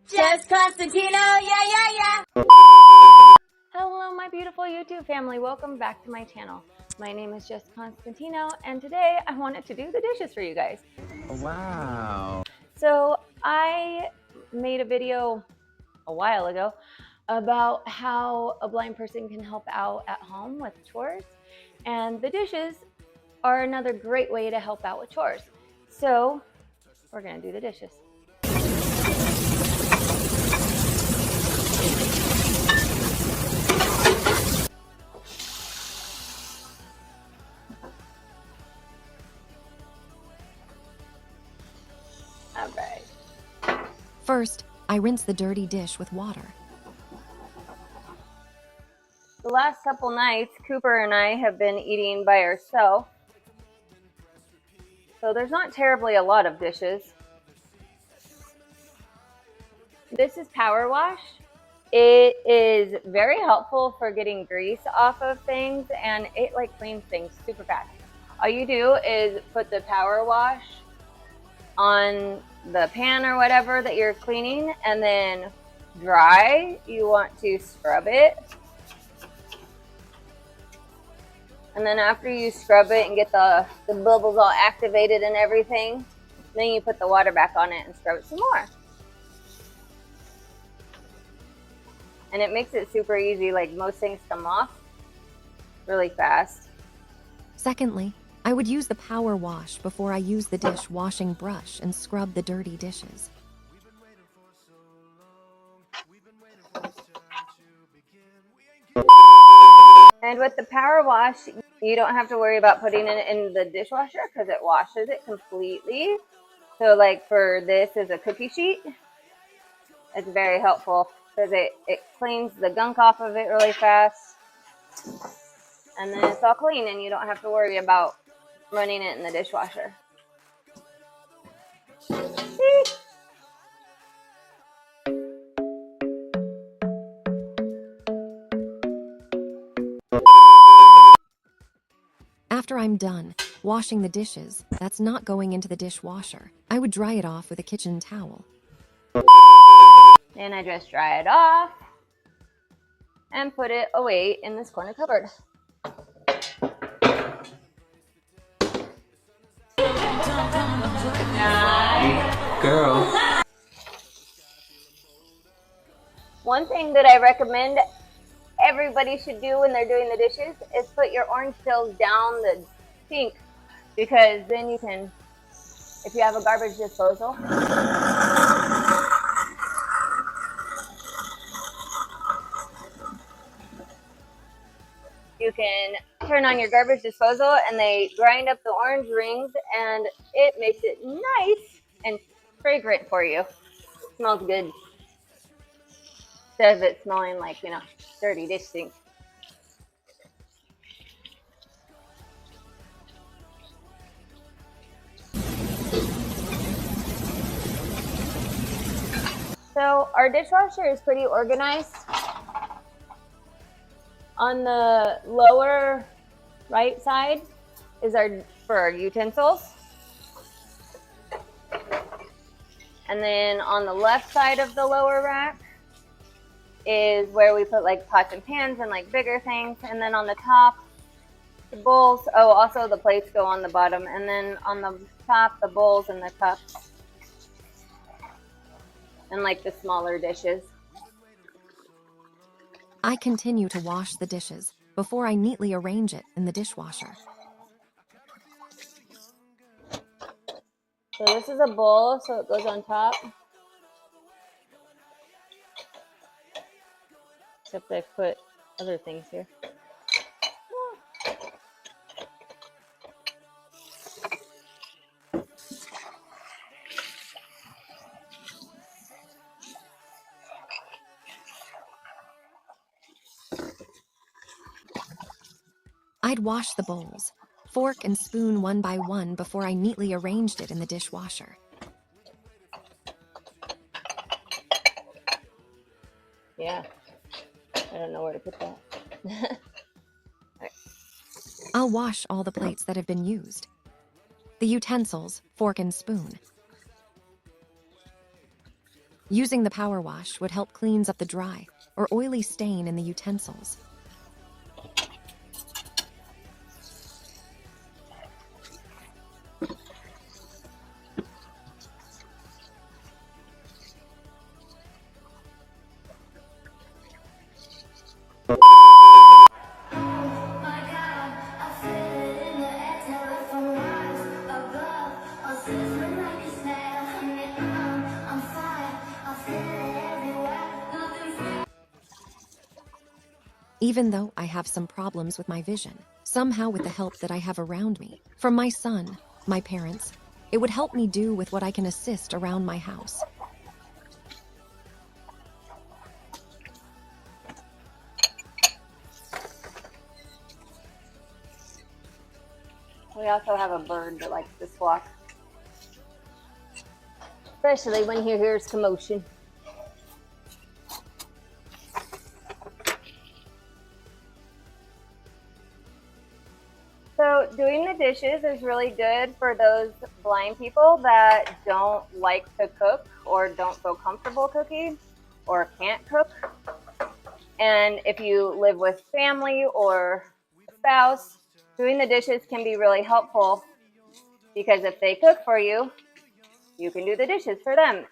JessConstantino, yeah. Hello, my beautiful YouTube family. Welcome back to my channel. My name is JessConstantino, and today I wanted to do the dishes for you guys. Wow. So I made a video a while ago about how a blind person can help out at home with chores, and the dishes are another great way to help out with chores. So we're gonna do the dishes. All right. First, I rinse the dirty dish with water. The last couple nights, Cooper and I have been eating by ourselves, so there's not terribly a lot of dishes. This is Power Wash. It is very helpful for getting grease off of things, and it like cleans things super fast. All you do is put the Power Wash on the pan or whatever that you're cleaning, and then dry, you want to scrub it. And then after you scrub it and get the bubbles all activated and everything, then you put the water back on it and scrub it some more. And it makes it super easy, like most things come off really fast. Secondly, I would use the power wash before I use the dishwashing brush and scrub the dirty dishes. And with the power wash, you don't have to worry about putting it in the dishwasher because it washes it completely. So like for this is a cookie sheet. It's very helpful because it cleans the gunk off of it really fast. And then it's all clean and you don't have to worry about running it in the dishwasher. See? After I'm done washing the dishes, that's not going into the dishwasher. I would dry it off with a kitchen towel. And I just dry it off and put it away in this corner cupboard. Girl. One thing that I recommend everybody should do when they're doing the dishes is put your orange peels down the sink, because then you can, if you have a garbage disposal, you can turn on your garbage disposal and they grind up the orange rings and it makes it nice and fragrant for you. It smells good. Instead of it smelling like, dirty dish sink. So our dishwasher is pretty organized. On the lower right side is for our utensils. And then on the left side of the lower rack is where we put like pots and pans and like bigger things. And then on the top, the bowls. Oh, also the plates go on the bottom. And then on the top, the bowls and the cups. And like the smaller dishes. I continue to wash the dishes before I neatly arrange it in the dishwasher. So this is a bowl, so it goes on top. Except I put other things here. I'd wash the bowls, fork and spoon one by one before I neatly arranged it in the dishwasher. Yeah, I don't know where to put that. Right. I'll wash all the plates that have been used. The utensils, fork and spoon. Using the power wash would help cleans up the dry or oily stain in the utensils. Even though I have some problems with my vision, somehow with the help that I have around me, from my son, my parents, it would help me do with what I can assist around my house. We also have a bird that likes to squawk, especially when he hears commotion. So doing the dishes is really good for those blind people that don't like to cook or don't feel comfortable cooking or can't cook. And if you live with family or a spouse, doing the dishes can be really helpful because if they cook for you, you can do the dishes for them.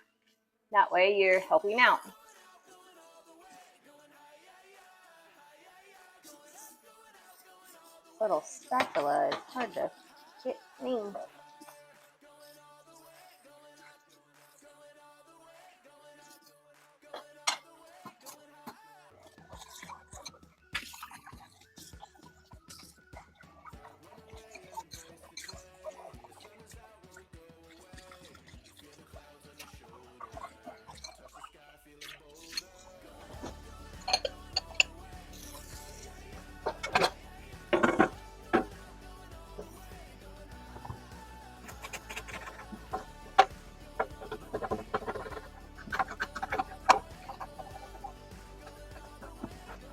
That way you're helping out. Little spatula is hard to get clean.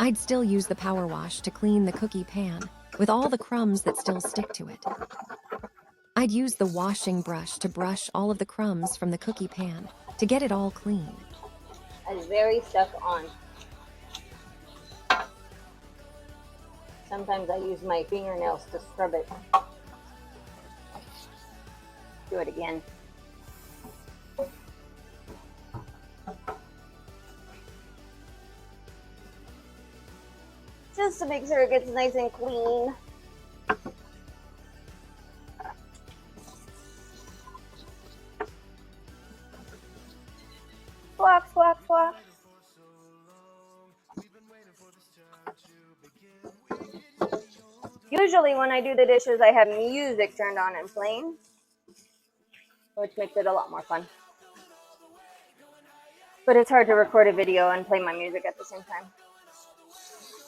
I'd still use the power wash to clean the cookie pan with all the crumbs that still stick to it. I'd use the washing brush to brush all of the crumbs from the cookie pan to get it all clean. It's very stuck on. Sometimes I use my fingernails to scrub it. Do it again. Just to make sure it gets nice and clean. Squawk, squawk, squawk. Usually when I do the dishes, I have music turned on and playing, which makes it a lot more fun. But it's hard to record a video and play my music at the same time,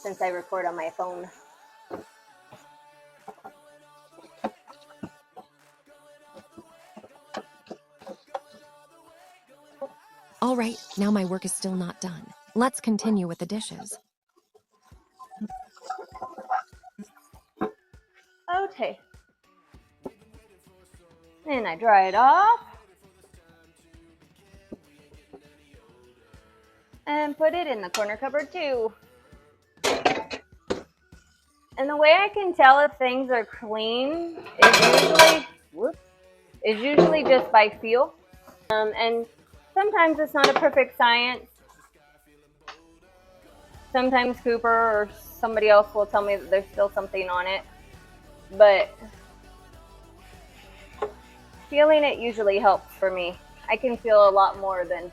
since I record on my phone. All right, now my work is still not done. Let's continue with the dishes. Okay. And I dry it off. And put it in the corner cupboard too. And the way I can tell if things are clean is usually just by feel. And sometimes it's not a perfect science. Sometimes Cooper or somebody else will tell me that there's still something on it. But feeling it usually helps for me. I can feel a lot more than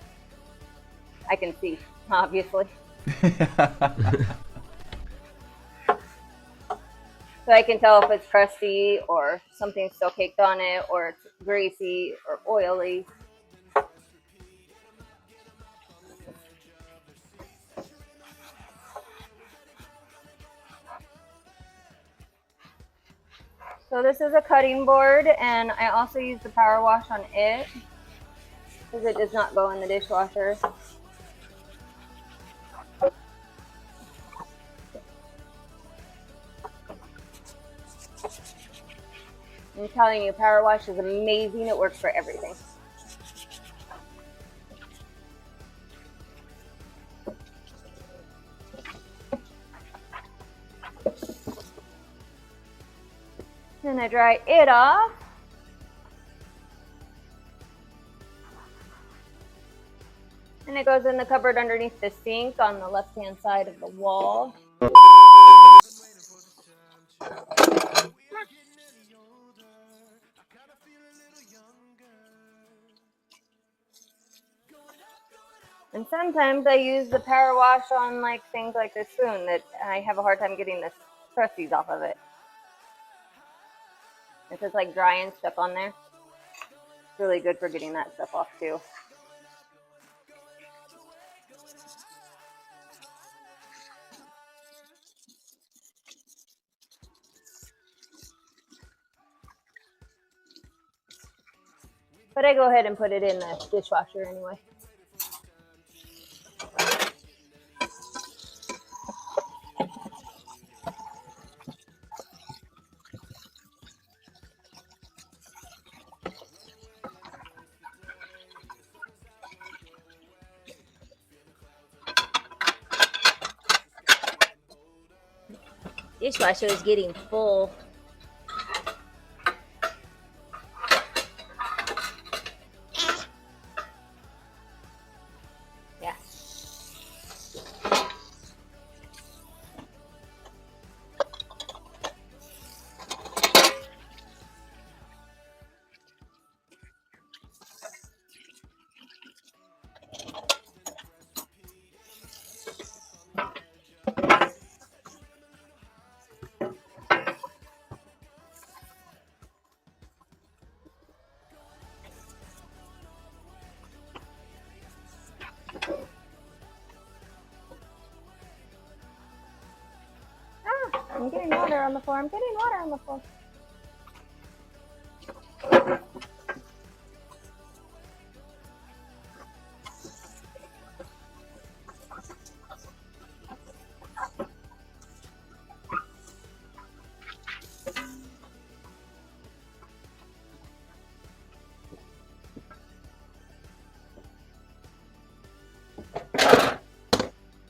I can see, obviously. So I can tell if it's crusty or something's still caked on it or it's greasy or oily. So this is a cutting board, and I also use the power wash on it because it does not go in the dishwasher. I'm telling you, power wash is amazing. It works for everything. gonna dry it off. And it goes in the cupboard underneath the sink on the left-hand side of the wall. And sometimes I use the power wash on like things like this spoon that I have a hard time getting the crusties off of it. If it's like dry and stuck on there, it's really good for getting that stuff off too. But I go ahead and put it in the dishwasher anyway. Dishwasher is getting full. Yeah. I'm getting water on the floor. I'm getting water on the floor.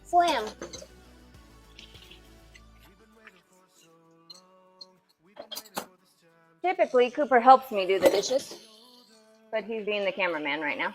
Slam. Typically, Cooper helps me do the dishes, but he's being the cameraman right now.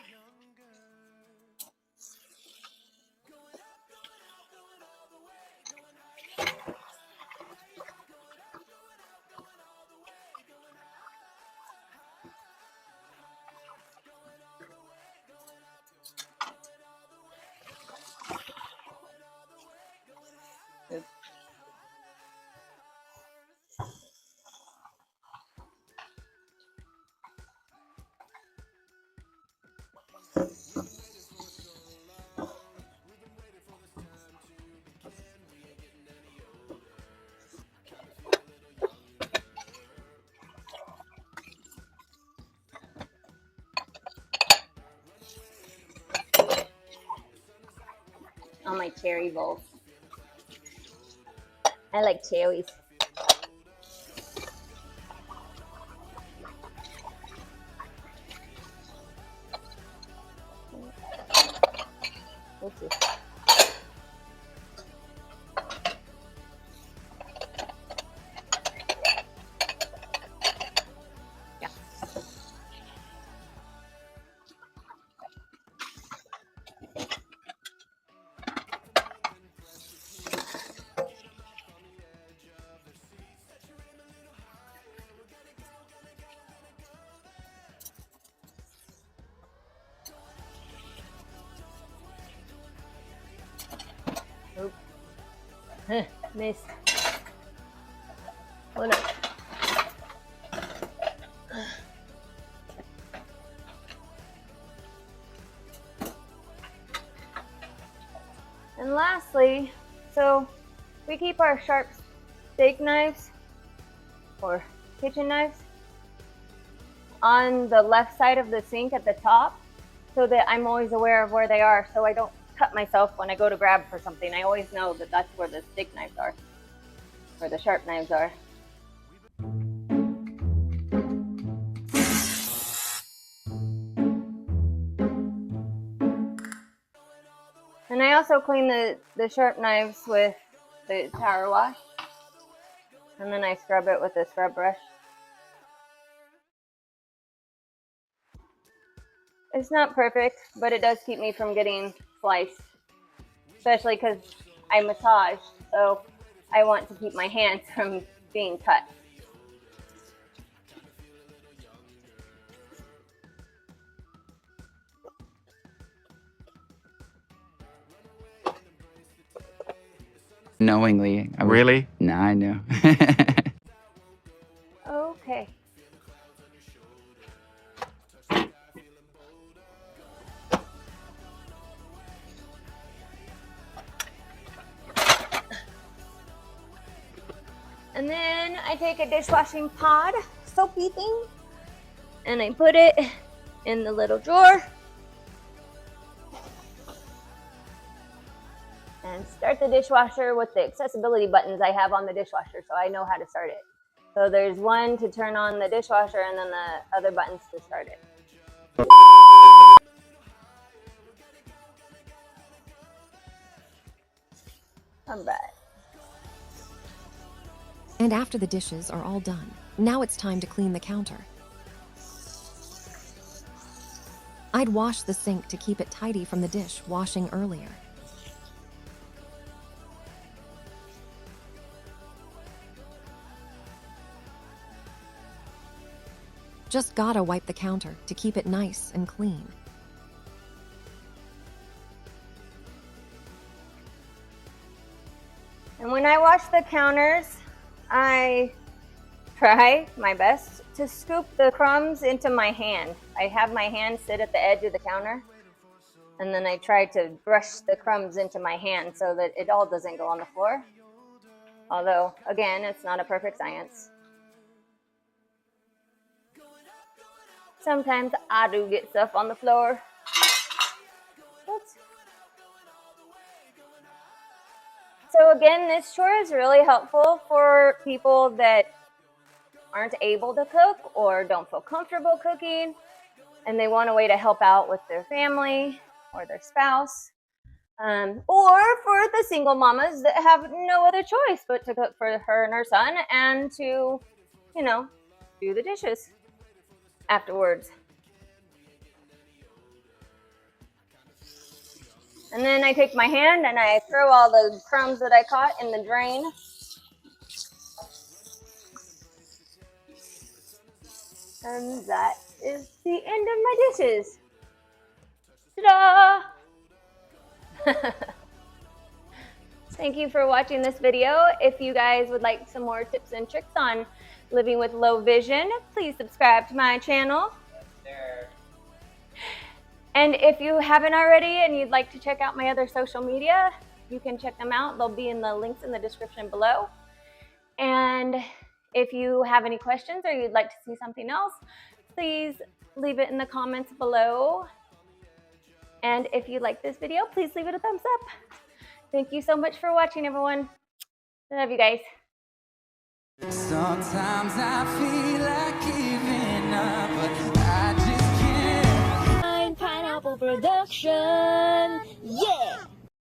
On my cherry bowls. I like cherries. Okay. Yeah. Oop. Miss. Oh no. And lastly, so we keep our sharp steak knives or kitchen knives on the left side of the sink at the top so that I'm always aware of where they are so I don't cut myself when I go to grab for something. I always know that that's where the steak knives are, where the sharp knives are. And I also clean the sharp knives with the power wash. And then I scrub it with a scrub brush It's not perfect, but it does keep me from getting sliced, especially because I massage, so I want to keep my hands from being cut. Knowingly. Really? Nah, I know. Okay. And then I take a dishwashing pod, soapy thing, and I put it in the little drawer and start the dishwasher with the accessibility buttons I have on the dishwasher, so I know how to start it. So there's one to turn on the dishwasher and then the other buttons to start it. I'm back. And after the dishes are all done, now it's time to clean the counter. I'd wash the sink to keep it tidy from the dish washing earlier. Just gotta wipe the counter to keep it nice and clean. And when I wash the counters, I try my best to scoop the crumbs into my hand. I have my hand sit at the edge of the counter, and then I try to brush the crumbs into my hand so that it all doesn't go on the floor. Although, again, it's not a perfect science. Sometimes I do get stuff on the floor. Oops. So again, this chore is really helpful for people that aren't able to cook or don't feel comfortable cooking, and they want a way to help out with their family or their spouse, or for the single mamas that have no other choice but to cook for her and her son and to, you know, do the dishes afterwards. And then I take my hand and I throw all the crumbs that I caught in the drain. And that is the end of my dishes. Ta-da! Thank you for watching this video. If you guys would like some more tips and tricks on living with low vision, please subscribe to my channel. And if you haven't already and you'd like to check out my other social media, you can check them out. They'll be in the links in the description below. And if you have any questions or you'd like to see something else, please leave it in the comments below. And if you like this video, please leave it a thumbs up. Thank you so much for watching, everyone. I love you guys. Sometimes I feel like giving up, but I just can't. Pineapple Production, yeah!